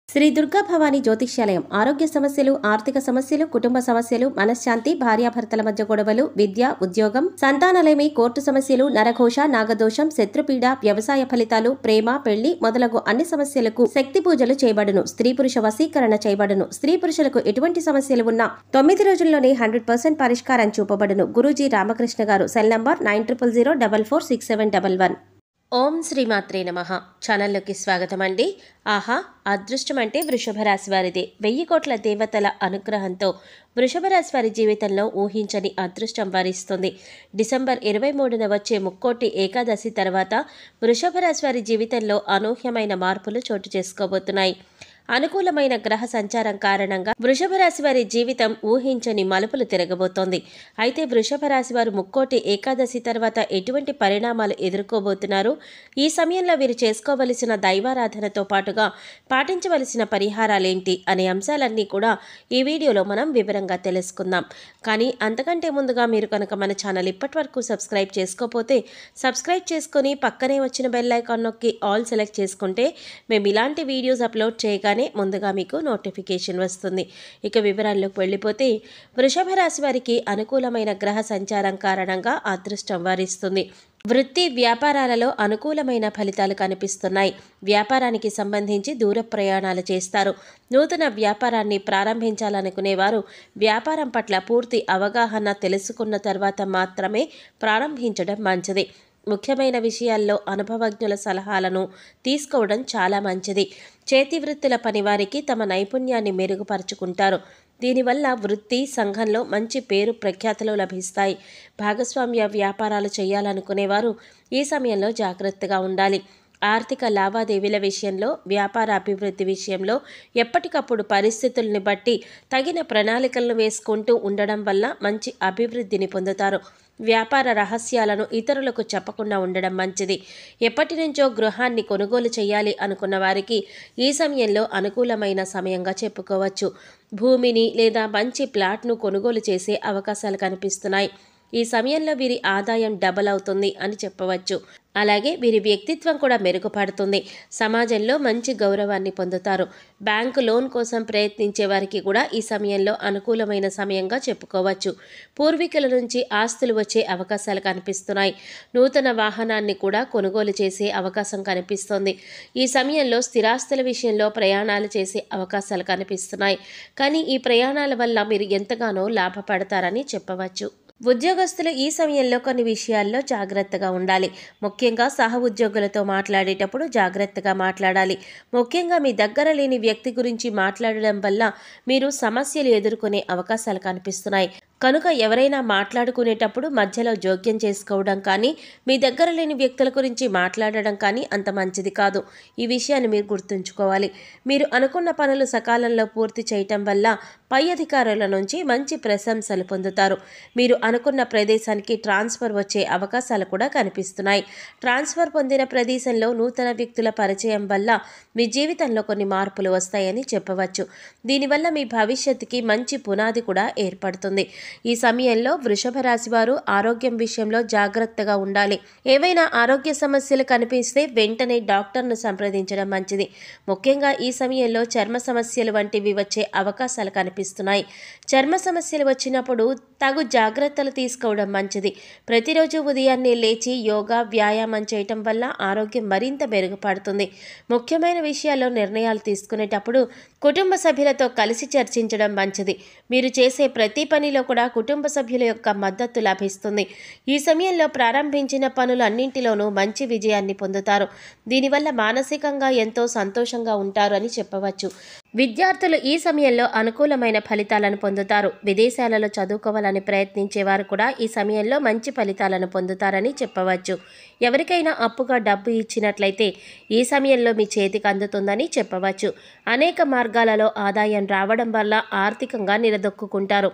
శ్రీ దుర్గా భవానీ జ్యోతిష్యాలయం ఆరోగ్య సమస్యలు, ఆర్థిక సమస్యలు, కుటుంబ సమస్యలు, మనశ్శాంతి, భార్యాభర్తల మధ్య గొడవలు, విద్య, ఉద్యోగం, సంతానలేమి, కోర్టు సమస్యలు, నరఘోష, నాగదోషం, శత్రుపీడ, వ్యవసాయ ఫలితాలు, ప్రేమ, పెళ్లి మొదలగు అన్ని సమస్యలకు శక్తి పూజలు చేయబడును. స్త్రీ పురుష వశీకరణ చేయబడును. స్త్రీ పురుషులకు ఎటువంటి సమస్యలు ఉన్నా 9 రోజుల్లోనే 100% పరిష్కారం చూపబడును. గురూజీ రామకృష్ణ గారు. Cell number 9000446711. ఓం శ్రీమాత్రే నమః. ఛానల్లోకి స్వాగతం అండి. ఆహా, అదృష్టం అంటే వృషభ రాశి వారిదే. 1000 కోట్ల దేవతల అనుగ్రహంతో వృషభ రాశి వారి జీవితంలో ఊహించని అదృష్టం వరిస్తుంది. డిసెంబర్ 23న వచ్చే ముక్కోటి ఏకాదశి తర్వాత వృషభ రాశి వారి జీవితంలో అనూహ్యమైన మార్పులు చోటు చేసుకోబోతున్నాయి. అనుకూలమైన గ్రహ సంచారం కారణంగా వృషభ రాశి వారి జీవితం ఊహించని మలుపులు తిరగబోతోంది. అయితే వృషభ రాశి వారు ముక్కోటి ఏకాదశి తర్వాత ఎటువంటి పరిణామాలు ఎదుర్కోబోతున్నారు, ఈ సమయంలో వీరు చేసుకోవలసిన దైవారాధనతో పాటుగా పాటించవలసిన పరిహారాలేంటి అనే అంశాలన్నీ కూడా ఈ వీడియోలో మనం వివరంగా తెలుసుకుందాం. కానీ అంతకంటే ముందుగా మీరు కనుక మన ఛానల్ ఇప్పటి వరకు సబ్స్క్రైబ్ చేసుకోకపోతే సబ్స్క్రైబ్ చేసుకొని పక్కనే వచ్చిన బెల్ ఐకాన్ నొక్కి ఆల్ సెలెక్ట్ చేసుకుంటే మేము ఇలాంటి వీడియోస్ అప్లోడ్ చేయగానే ముందుగా మీకు నోటిఫికేషన్ వస్తుంది. ఇక వివరాల్లోకి వెళ్ళిపోతే వృషభ రాశి వారికి అనుకూలమైన గ్రహ సంచారం కారణంగా అదృష్టం వరిస్తుంది. వృత్తి వ్యాపారాలలో అనుకూలమైన ఫలితాలు కనిపిస్తున్నాయి. వ్యాపారానికి సంబంధించి దూర ప్రయాణాలు చేస్తారు. నూతన వ్యాపారాన్ని ప్రారంభించాలనుకునేవారు వ్యాపారం పట్ల పూర్తి అవగాహన తెలుసుకున్న తర్వాత మాత్రమే ప్రారంభించడం మంచిది. ముఖ్యమైన విషయాల్లో అనుభవజ్ఞుల సలహాలను తీసుకోవడం చాలా మంచిది. చేతి వృత్తుల పనివారికి తమ నైపుణ్యాన్ని మెరుగుపరుచుకుంటారు. దీనివల్ల వృత్తి, సంఘంలో మంచి పేరు ప్రఖ్యాతులు లభిస్తాయి. భాగస్వామ్య వ్యాపారాలు చేయాలనుకునేవారు ఈ సమయంలో జాగ్రత్తగా ఉండాలి. ఆర్థిక లావాదేవీల విషయంలో, వ్యాపార అభివృద్ధి విషయంలో ఎప్పటికప్పుడు పరిస్థితుల్ని బట్టి తగిన ప్రణాళికలను వేసుకుంటూ ఉండడం వల్ల మంచి అభివృద్ధిని పొందుతారు. వ్యాపార రహస్యాలను ఇతరులకు చెప్పకుండా ఉండడం మంచిది. ఎప్పటి నుంచో గృహాన్ని కొనుగోలు చేయాలి అనుకున్న వారికి ఈ సమయంలో అనుకూలమైన సమయంగా చెప్పుకోవచ్చు. భూమిని లేదా మంచి ప్లాట్ను కొనుగోలు చేసే అవకాశాలు కనిపిస్తున్నాయి. ఈ సమయంలో వీరి ఆదాయం డబల్ అవుతుంది అని చెప్పవచ్చు. అలాగే వీరి వ్యక్తిత్వం కూడా మెరుగుపడుతుంది. సమాజంలో మంచి గౌరవాన్ని పొందుతారు. బ్యాంకు లోన్ కోసం ప్రయత్నించే వారికి కూడా ఈ సమయంలో అనుకూలమైన సమయంగా చెప్పుకోవచ్చు. పూర్వీకుల నుంచి ఆస్తులు వచ్చే అవకాశాలు కనిపిస్తున్నాయి. నూతన వాహనాన్ని కూడా కొనుగోలు చేసే అవకాశం కనిపిస్తోంది. ఈ సమయంలో స్థిరాస్తుల విషయంలో ప్రయాణాలు చేసే అవకాశాలు కనిపిస్తున్నాయి. కానీ ఈ ప్రయాణాల వల్ల మీరు ఎంతగానో లాభపడతారని చెప్పవచ్చు. ఉద్యోగస్తులు ఈ సమయంలో కొన్ని విషయాల్లో జాగ్రత్తగా ఉండాలి. ముఖ్యంగా సహ ఉద్యోగులతో మాట్లాడేటప్పుడు జాగ్రత్తగా మాట్లాడాలి. ముఖ్యంగా మీ దగ్గర లేని వ్యక్తి గురించి మాట్లాడడం వల్ల మీరు సమస్యలు ఎదుర్కొనే అవకాశాలు కనిపిస్తున్నాయి. కనుక ఎవరైనా మాట్లాడుకునేటప్పుడు మధ్యలో జోక్యం చేసుకోవడం కానీ, మీ దగ్గర లేని వ్యక్తుల గురించి మాట్లాడడం కానీ అంత మంచిది కాదు. ఈ విషయాన్ని మీరు గుర్తుంచుకోవాలి. మీరు అనుకున్న పనులు సకాలంలో పూర్తి చేయటం వల్ల పై అధికారుల నుంచి మంచి ప్రశంసలు పొందుతారు. మీరు అనుకున్న ప్రదేశానికి ట్రాన్స్ఫర్ వచ్చే అవకాశాలు కూడా కనిపిస్తున్నాయి. ట్రాన్స్ఫర్ పొందిన ప్రదేశంలో నూతన వ్యక్తుల పరిచయం వల్ల మీ జీవితంలో కొన్ని మార్పులు వస్తాయని చెప్పవచ్చు. దీనివల్ల మీ భవిష్యత్తుకి మంచి పునాది కూడా ఏర్పడుతుంది. ఈ సమయంలో వృషభ రాశి వారు ఆరోగ్యం విషయంలో జాగ్రత్తగా ఉండాలి. ఏవైనా ఆరోగ్య సమస్యలు కనిపిస్తే వెంటనే డాక్టర్ను సంప్రదించడం మంచిది. ముఖ్యంగా ఈ సమయంలో చర్మ సమస్యలు వంటివి వచ్చే అవకాశాలు కనిపిస్తున్నాయి. చర్మ సమస్యలు వచ్చినప్పుడు తగు జాగ్రత్తలు తీసుకోవడం మంచిది. ప్రతిరోజు ఉదయాన్నే లేచి యోగా, వ్యాయామం చేయటం వల్ల ఆరోగ్యం మరింత మెరుగుపడుతుంది. ముఖ్యమైన విషయాల్లో నిర్ణయాలు తీసుకునేటప్పుడు కుటుంబ సభ్యులతో కలిసి చర్చించడం మంచిది. మీరు చేసే ప్రతి పనిలో కూడా కుటుంబ సభ్యుల యొక్క మద్దతు లభిస్తుంది. ఈ సమయంలో ప్రారంభించిన పనులు అన్నింటిలోనూ మంచి విజయాన్ని పొందుతారు. దీనివల్ల మానసికంగా ఎంతో సంతోషంగా ఉంటారు అని చెప్పవచ్చు. విద్యార్థులు ఈ సమయంలో అనుకూలమైన ఫలితాలను పొందుతారు. విదేశాలలో చదువుకోవాలని ప్రయత్నించే వారు కూడా ఈ సమయంలో మంచి ఫలితాలను పొందుతారని చెప్పవచ్చు. ఎవరికైనా అప్పుగా డబ్బు ఇచ్చినట్లయితే ఈ సమయంలో మీ చేతికి అందుతుందని చెప్పవచ్చు. అనేక మార్గాలలో ఆదాయం రావడం వల్ల ఆర్థికంగా నిలదొక్కుంటారు.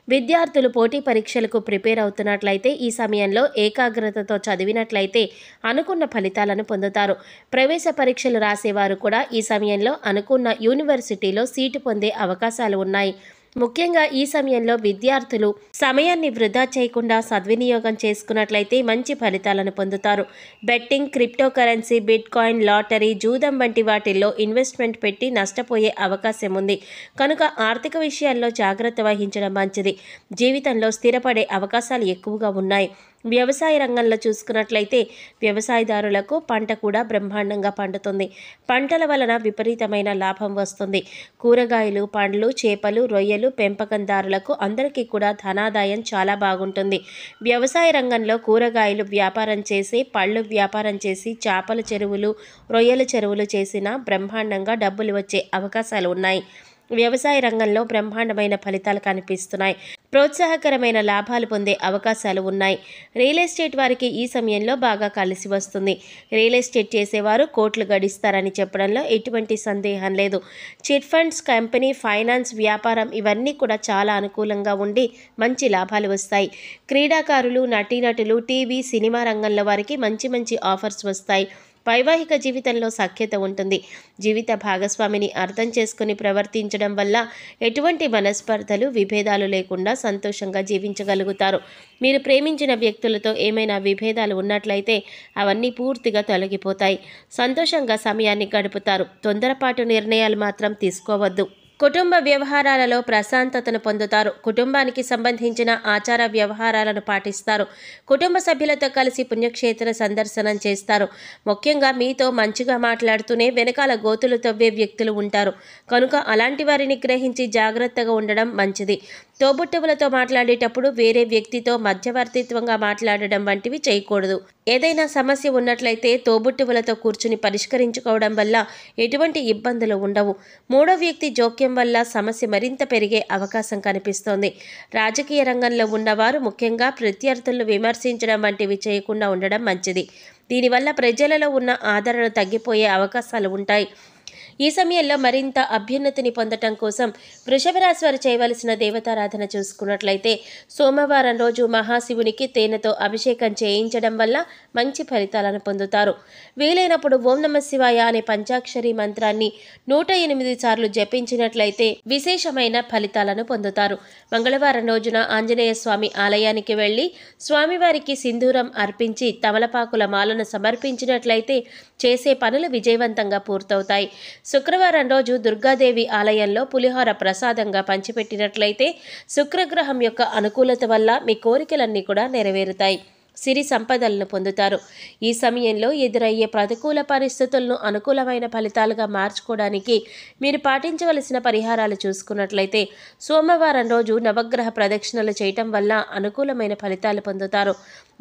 విద్యార్థులు పోటీ పరీక్షలకు ప్రిపేర్ అవుతున్నట్లయితే ఈ సమయంలో ఏకాగ్రతతో చదివినట్లయితే అనుకున్న ఫలితాలను పొందుతారు. ప్రవేశ పరీక్షలు రాసేవారు కూడా ఈ సమయంలో అనుకున్న యూనివర్సిటీలో సీటు పొందే అవకాశాలు ఉన్నాయి. ముఖ్యంగా ఈ సమయంలో విద్యార్థులు సమయాన్ని వృధా చేయకుండా సద్వినియోగం చేసుకున్నట్లయితే మంచి ఫలితాలను పొందుతారు. Betting, crypto currency, bit coin, lottery, జూదం వంటి వాటిల్లో ఇన్వెస్ట్మెంట్ పెట్టి నష్టపోయే అవకాశం ఉంది. కనుక ఆర్థిక విషయాల్లో జాగ్రత్త వహించడం మంచిది. జీవితంలో స్థిరపడే అవకాశాలు ఎక్కువగా ఉన్నాయి. వ్యవసాయ రంగంలో చూసుకున్నట్లయితే వ్యవసాయదారులకు పంట కూడా బ్రహ్మాండంగా పండుతుంది. పంటల వలన విపరీతమైన లాభం వస్తుంది. కూరగాయలు, పండ్లు, చేపలు, రొయ్యలు పెంపకందారులకు అందరికీ కూడా ధనాదాయం చాలా బాగుంటుంది. వ్యవసాయ రంగంలో కూరగాయలు వ్యాపారం చేసి, పళ్ళు వ్యాపారం చేసి, చేపల చెరువులు, రొయ్యల చెరువులు చేసినా బ్రహ్మాండంగా డబ్బులు వచ్చే అవకాశాలు ఉన్నాయి. వ్యవసాయ రంగంలో బ్రహ్మాండమైన ఫలితాలు కనిపిస్తున్నాయి. ప్రోత్సాహకరమైన లాభాలు పొందే అవకాశాలు ఉన్నాయి. రియల్ ఎస్టేట్ వారికి ఈ సమయంలో బాగా కలిసి వస్తుంది. రియల్ ఎస్టేట్ చేసేవారు కోట్లు గడిస్తారని చెప్పడంలో ఎటువంటి సందేహం లేదు. చిట్ ఫండ్స్, కంపెనీ, ఫైనాన్స్, వ్యాపారం ఇవన్నీ కూడా చాలా అనుకూలంగా ఉండి మంచి లాభాలు వస్తాయి. క్రీడాకారులు, నటీనటులు, టీవీ, సినిమా రంగంలో వారికి మంచి మంచి ఆఫర్స్ వస్తాయి. వైవాహిక జీవితంలో సఖ్యత ఉంటుంది. జీవిత భాగస్వామిని అర్థం చేసుకుని ప్రవర్తించడం వల్ల ఎటువంటి మనస్పర్ధలు, విభేదాలు లేకుండా సంతోషంగా జీవించగలుగుతారు. మీరు ప్రేమించిన వ్యక్తులతో ఏమైనా విభేదాలు ఉన్నట్లయితే అవన్నీ పూర్తిగా తొలగిపోతాయి. సంతోషంగా సమయాన్ని గడుపుతారు. తొందరపాటు నిర్ణయాలు మాత్రం తీసుకోవద్దు. కుటుంబ వ్యవహారాలలో ప్రశాంతతను పొందుతారు. కుటుంబానికి సంబంధించిన ఆచార వ్యవహారాలను పాటిస్తారు. కుటుంబ సభ్యులతో కలిసి పుణ్యక్షేత్ర సందర్శనం చేస్తారు. ముఖ్యంగా మీతో మంచిగా మాట్లాడుతూనే వెనకాల గోతులు తవ్వే వ్యక్తులు ఉంటారు. కనుక అలాంటి వారిని గ్రహించి జాగ్రత్తగా ఉండడం మంచిది. తోబుట్టువులతో మాట్లాడేటప్పుడు వేరే వ్యక్తితో మధ్యవర్తిత్వంగా మాట్లాడడం వంటివి చేయకూడదు. ఏదైనా సమస్య ఉన్నట్లయితే తోబుట్టువులతో కూర్చుని పరిష్కరించుకోవడం వల్ల ఎటువంటి ఇబ్బందులు ఉండవు. మూడో వ్యక్తి జోక్యం వల్ల సమస్య మరింత పెరిగే అవకాశం కనిపిస్తోంది. రాజకీయ రంగంలో ఉన్నవారు ముఖ్యంగా ప్రత్యర్థులను విమర్శించడం వంటివి చేయకుండా ఉండడం మంచిది. దీనివల్ల ప్రజలలో ఉన్న ఆదరణ తగ్గిపోయే అవకాశాలు ఉంటాయి. ఈ సమయంలో మరింత అభ్యున్నతిని పొందటం కోసం వృషభ రాశి వారు చేయవలసిన దేవతారాధన చూసుకున్నట్లయితే సోమవారం రోజు మహాశివునికి తేనెతో అభిషేకం చేయించడం వల్ల మంచి ఫలితాలను పొందుతారు. వీలైనప్పుడు ఓం నమః శివాయ అనే పంచాక్షరి మంత్రాన్ని 108 సార్లు జపించినట్లయితే విశేషమైన ఫలితాలను పొందుతారు. మంగళవారం రోజున ఆంజనేయ స్వామి ఆలయానికి వెళ్ళి స్వామివారికి సింధూరం అర్పించి తమలపాకుల మాలను సమర్పించినట్లయితే చేసే పనులు విజయవంతంగా పూర్తవుతాయి. శుక్రవారం రోజు దుర్గాదేవి ఆలయంలో పులిహోర ప్రసాదంగా పంచిపెట్టినట్లయితే శుక్రగ్రహం యొక్క అనుకూలత వల్ల మీ కోరికలన్నీ కూడా నెరవేరుతాయి. సిరి సంపదలను పొందుతారు. ఈ సమయంలో ఎదురయ్యే ప్రతికూల పరిస్థితులను అనుకూలమైన ఫలితాలుగా మార్చుకోవడానికి మీరు పాటించవలసిన పరిహారాలు చూసుకున్నట్లయితే సోమవారం రోజు నవగ్రహ ప్రదక్షిణలు చేయటం వల్ల అనుకూలమైన ఫలితాలు పొందుతారు.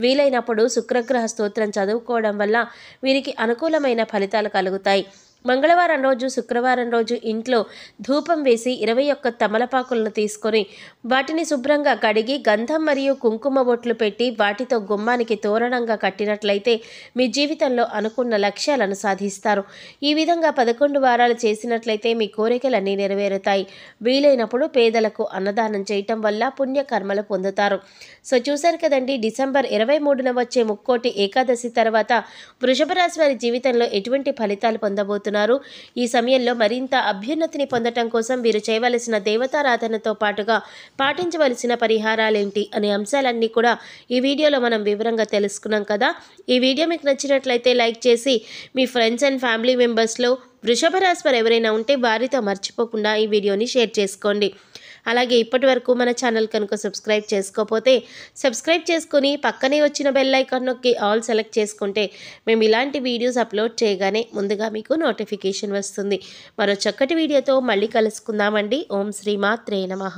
వీలైనప్పుడు శుక్రగ్రహ స్తోత్రం చదువుకోవడం వల్ల వీరికి అనుకూలమైన ఫలితాలు కలుగుతాయి. మంగళవారం రోజు, శుక్రవారం రోజు ఇంట్లో ధూపం వేసి 21 తమలపాకులను తీసుకొని వాటిని శుభ్రంగా కడిగి గంధం మరియు కుంకుమ బొట్లు పెట్టి వాటితో గుమ్మానికి తోరణంగా కట్టినట్లయితే మీ జీవితంలో అనుకున్న లక్ష్యాలను సాధిస్తారు. ఈ విధంగా 11 వారాలు చేసినట్లయితే మీ కోరికలన్నీ నెరవేరుతాయి. వీలైనప్పుడు పేదలకు అన్నదానం చేయటం వల్ల పుణ్యకర్మలు పొందుతారు. సో చూశారు కదండి, డిసెంబర్ 23న వచ్చే ముక్కోటి ఏకాదశి తర్వాత వృషభ రాశి వారి జీవితంలో ఎటువంటి ఫలితాలు పొందబోతున్నారు. ఈ సమయంలో మరింత అభ్యున్నతిని పొందటం కోసం వీరు చేయవలసిన దేవతారాధనతో పాటుగా పాటించవలసిన పరిహారాలేంటి అనే అంశాలన్నీ కూడా ఈ వీడియోలో మనం వివరంగా తెలుసుకున్నాం కదా. ఈ వీడియో మీకు నచ్చినట్లయితే లైక్ చేసి మీ ఫ్రెండ్స్ అండ్ ఫ్యామిలీ మెంబర్స్లో వృషభ రాశి వారు ఎవరైనా ఉంటే వారితో మర్చిపోకుండా ఈ వీడియోని షేర్ చేసుకోండి. అలాగే ఇప్పటి వరకు మన ఛానల్ కనుక సబ్స్క్రైబ్ చేసుకోకపోతే సబ్స్క్రైబ్ చేసుకొని పక్కనే వచ్చిన బెల్ ఐకాన్ నొక్కి ఆల్ సెలెక్ట్ చేసుకుంటే మేము ఇలాంటి వీడియోస్ అప్లోడ్ చేయగానే ముందుగా మీకు నోటిఫికేషన్ వస్తుంది. మరో చక్కటి వీడియోతో మళ్ళీ కలుసుకుందామండి. ఓం శ్రీ మాత్రే నమః.